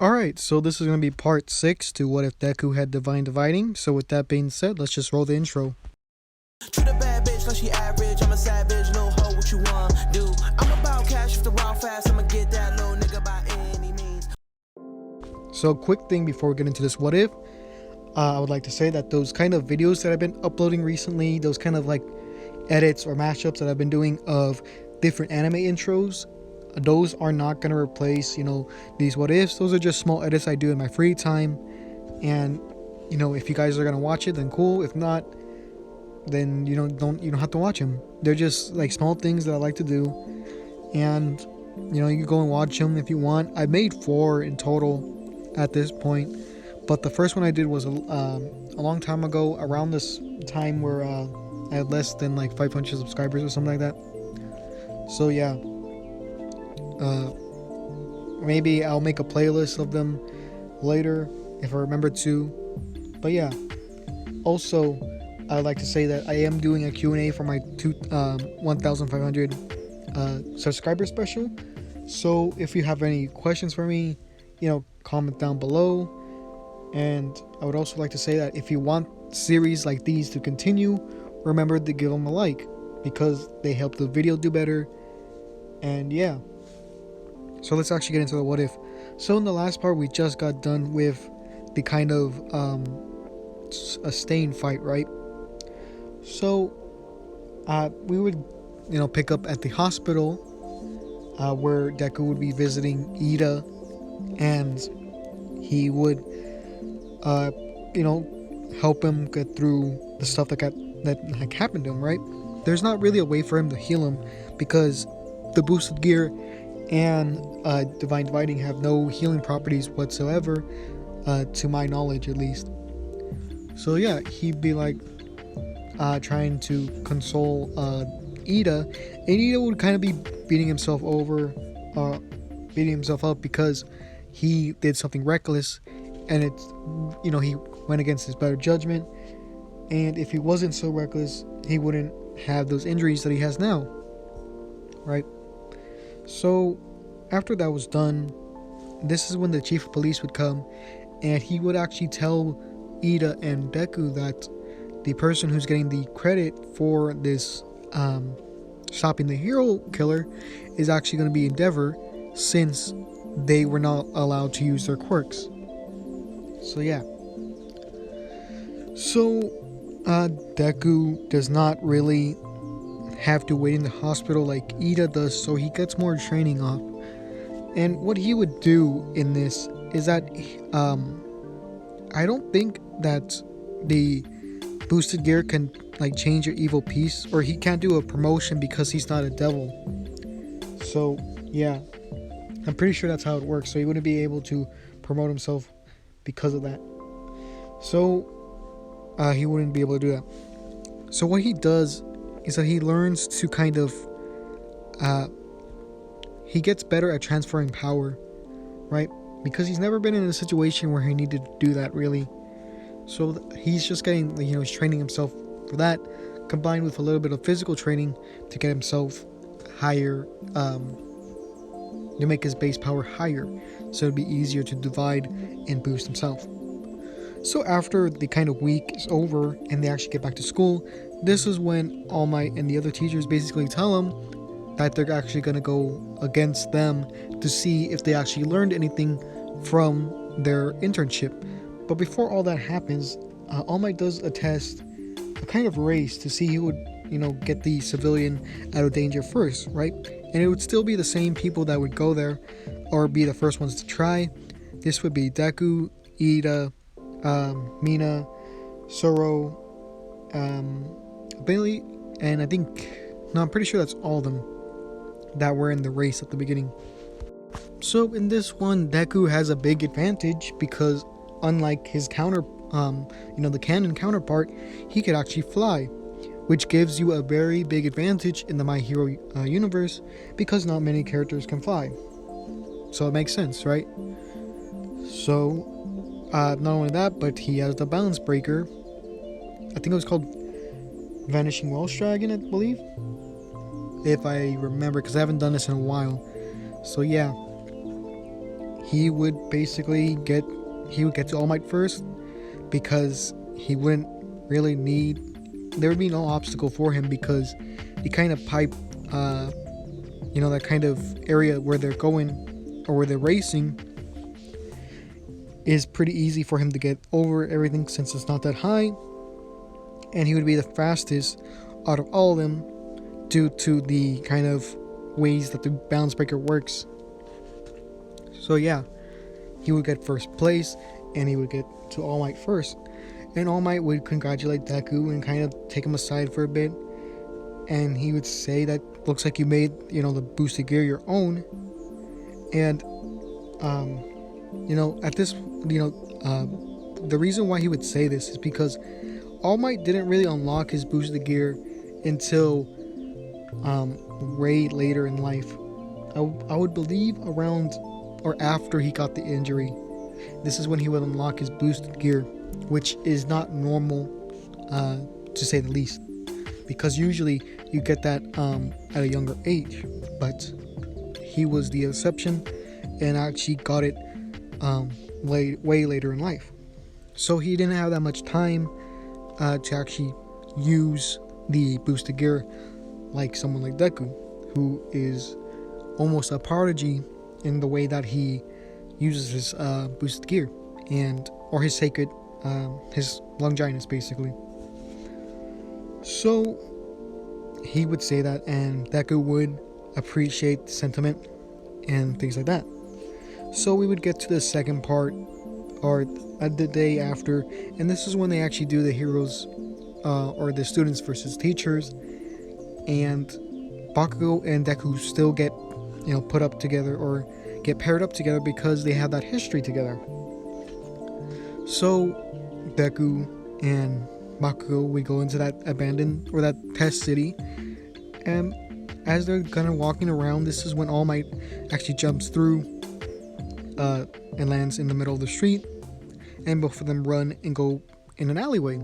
Alright, so this is going to be part 6 to What If Deku Had Divine Dividing. So with that being said, let's just roll the intro. Treat a bad bitch like she average. I'm a savage, little hoe, what you want, do? I'm about cash if the wild fast. I'ma get that little nigga by any means. So quick thing before we get into this What If, I would like to say that those kind of videos that I've been uploading recently, those kind of like edits or mashups that I've been doing of different anime intros, those are not going to replace, these What Ifs. Those are just small edits I do in my free time. And, if you guys are going to watch it, then cool. If not, then you don't have to watch them. They're just like small things that I like to do, and you can go and watch them if you want. I made 4 in total at this point, but the first one I did was a long time ago, around this time where I had less than like 500 subscribers or something like that. So yeah, maybe I'll make a playlist of them later if I remember to. But yeah, also I'd like to say that I am doing a Q&A for my 1,500 subscriber special. So if you have any questions for me, comment down below. And I would also like to say that if you want series like these to continue, remember to give them a like, because they help the video do better. And yeah, so let's actually get into the what if. So in the last part, we just got done with the kind of a stain fight, right? So we would pick up at the hospital, where Deku would be visiting Ida, and he would help him get through the stuff that happened to him, right? There's not really a way for him to heal him, because the boosted gear and divine dividing have no healing properties whatsoever, to my knowledge at least. So yeah, he'd be like trying to console Ida, and Ida would kind of be beating himself up because he did something reckless, and it's he went against his better judgment. And if he wasn't so reckless, he wouldn't have those injuries that he has now, right? So after that was done, this is when the chief of police would come, and he would actually tell Ida and Deku that the person who's getting the credit for this stopping the hero killer is actually going to be Endeavor, since they were not allowed to use their quirks. So yeah. So Deku does not really have to wait in the hospital like Ida does, so he gets more training off. And what he would do in this is that I don't think that the boosted gear can like change your evil piece, or he can't do a promotion because he's not a devil. So yeah, I'm pretty sure that's how it works. So he wouldn't be able to promote himself because of that. So he wouldn't be able to do that. So what he does is that he learns to kind of he gets better at transferring power, right? Because he's never been in a situation where he needed to do that really. So he's just getting, he's training himself for that, combined with a little bit of physical training to get himself higher, to make his base power higher, so it'd be easier to divide and boost himself. So after the kind of week is over and they actually get back to school, this is when All Might and the other teachers basically tell them that they're actually going to go against them to see if they actually learned anything from their internship. But before all that happens, All Might does a test, a kind of race, to see who would, get the civilian out of danger first, right? And it would still be the same people that would go there, or be the first ones to try. This would be Deku, Ida, Mina, Soro, Bailey, and I'm pretty sure that's all of them that were in the race at the beginning. So in this one, Deku has a big advantage because, unlike his the canon counterpart, he could actually fly, which gives you a very big advantage in the My Hero universe, because not many characters can fly. So it makes sense, right? So not only that, but he has the balance breaker. I think it was called Vanishing Welsh Dragon, I believe, if I remember, because I haven't done this in a while. So yeah, he would basically get to All Might first, because he wouldn't really need, there would be no obstacle for him, because the kind of pipe, that kind of area where they're going or where they're racing is pretty easy for him to get over everything, since it's not that high, and he would be the fastest out of all of them due to the kind of ways that the balance breaker works. So yeah, he would get first place, and he would get to All Might first, and All Might would congratulate Deku and kind of take him aside for a bit, and he would say that looks like you made the boosted gear your own. And at this, the reason why he would say this is because All Might didn't really unlock his boosted gear until way later in life. I would believe around or after he got the injury. This is when he would unlock his boosted gear, which is not normal, to say the least, because usually you get that at a younger age, but he was the exception and actually got it way later in life. So he didn't have that much time to actually use the boosted gear like someone like Deku, who is almost a prodigy in the way that he uses his boosted gear or his sacred, his Longinus basically. So he would say that, and Deku would appreciate the sentiment and things like that. So we would get to the second part, or at the day after, and this is when they actually do the heroes or the students versus teachers, and Bakugo and Deku still get put up together or get paired up together because they have that history together. So Deku and Bakugo, we go into that abandoned or that test city, and as they're kind of walking around, this is when All Might actually jumps through and lands in the middle of the street, and both of them run and go in an alleyway.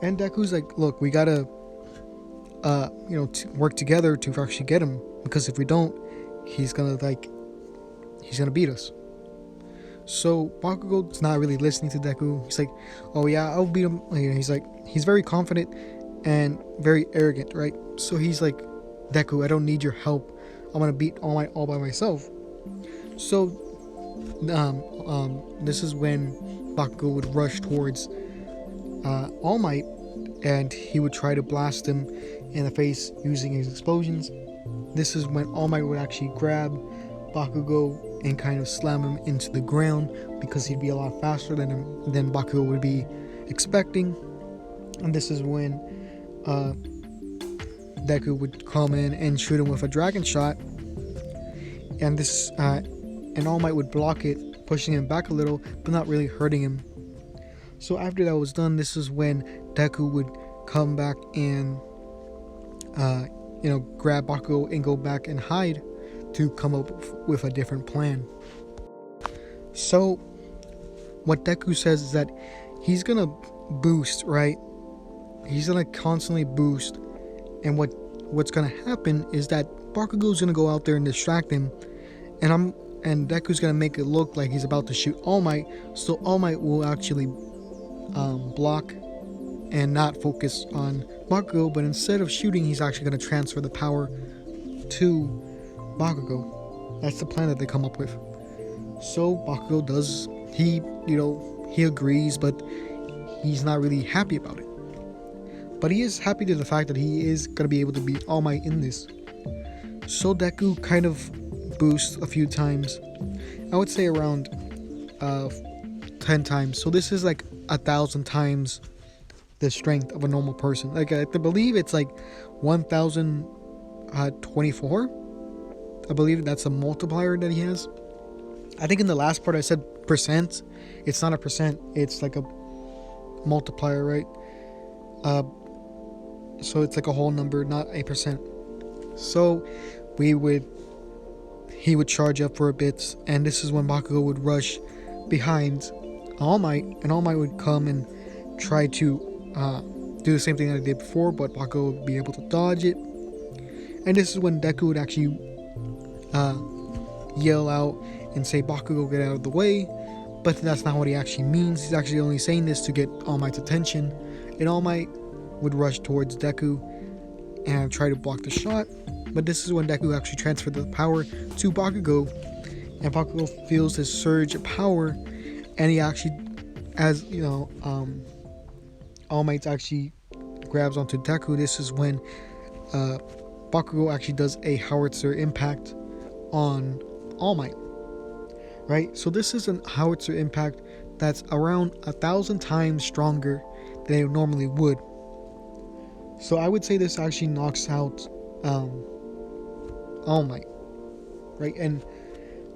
And Deku's like, look, we gotta work together to actually get him, because if we don't, he's gonna beat us. So Bakugo's not really listening to Deku. He's like, oh yeah, I'll beat him. He's very confident and very arrogant, right? So he's like, Deku, I don't need your help. I'm gonna beat All Might all by myself. So this is when Bakugo would rush towards All Might, and he would try to blast him in the face using his explosions. This is when All Might would actually grab Bakugo and kind of slam him into the ground, because he'd be a lot faster than Bakugo would be expecting. And this is when Deku would come in and shoot him with a dragon shot, and and All Might would block it, pushing him back a little but not really hurting him. So after that was done, this is when Deku would come back and grab Bakugo and go back and hide to come up with a different plan. So what Deku says is that he's gonna boost, right? He's gonna constantly boost, and what's gonna happen is that Bakugo's gonna go out there and distract him, and Deku's gonna make it look like he's about to shoot All Might, so All Might will actually block and not focus on Bakugo, but instead of shooting, he's actually gonna transfer the power to Bakugo. That's the plan that they come up with. So Bakugo he agrees, but he's not really happy about it. But he is happy to the fact that he is gonna be able to beat All Might in this. So Deku kind of boosts a few times. I would say around 10 times. So this is like 1,000 times the strength of a normal person. Like I believe it's like 1,024. I believe that's a multiplier that he has. I think in the last part I said percent. It's not a percent. It's like a multiplier, right? So it's like a whole number, not a percent. So he would charge up for a bit, and this is when Bakugo would rush behind All Might, and All Might would come and try to do the same thing that he did before, but Bakugo would be able to dodge it. And this is when Deku would actually yell out and say, Bakugo, get out of the way. But that's not what he actually means. He's actually only saying this to get All Might's attention. And All Might would rush towards Deku and try to block the shot. But this is when Deku actually transferred the power to Bakugo. And Bakugo feels this surge of power. And he actually, as you know, All Might actually grabs onto Deku. This is when Bakugo actually does a howitzer impact on All Might. Right? So this is a howitzer impact that's around 1,000 times stronger than it normally would. So I would say this actually knocks out All Might. Right? And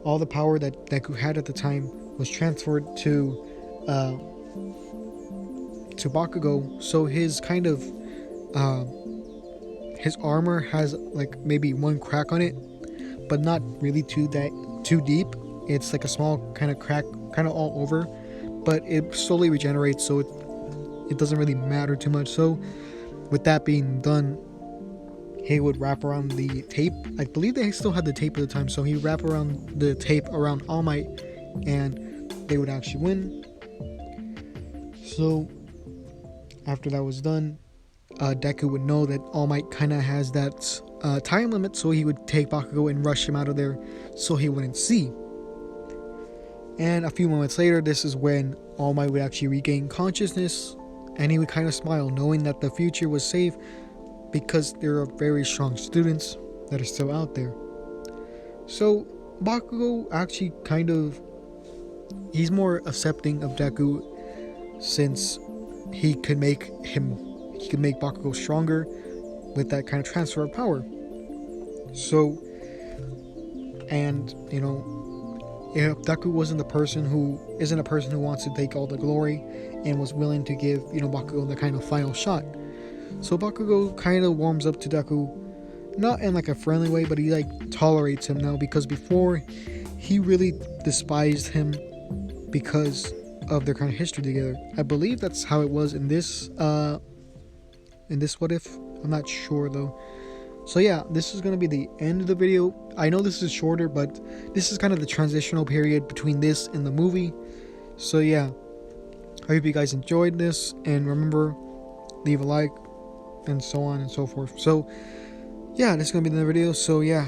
all the power that Deku had at the time was transferred to Bakugo. So his kind of his armor has like maybe one crack on it, but not really too deep. It's like a small kind of crack, kind of all over, but it slowly regenerates, so it doesn't really matter too much. So with that being done, he would wrap around the tape. I believe they still had the tape at the time, so he would wrap around the tape around All Might, and they would actually win. So after that was done, Deku would know that All Might kind of has that time limit, so he would take Bakugo and rush him out of there so he wouldn't see. And a few moments later, this is when All Might would actually regain consciousness, and he would kind of smile, knowing that the future was safe because there are very strong students that are still out there. So Bakugo actually he's more accepting of Deku, since he could make Bakugo stronger with that kind of transfer of power. So, and you know, if Deku isn't a person who wants to take all the glory and was willing to give, you know, Bakugo the kind of final shot. So Bakugo kind of warms up to Deku, not in like a friendly way, but he like tolerates him now, because before he really despised him because of their kind of history together. I believe that's how it was in this What If. I'm not sure though. So yeah, this is going to be the end of the video. I know this is shorter, but this is kind of the transitional period between this and the movie. So yeah, I hope you guys enjoyed this, and remember, leave a like and so on and so forth. So yeah, this is going to be the video. So yeah,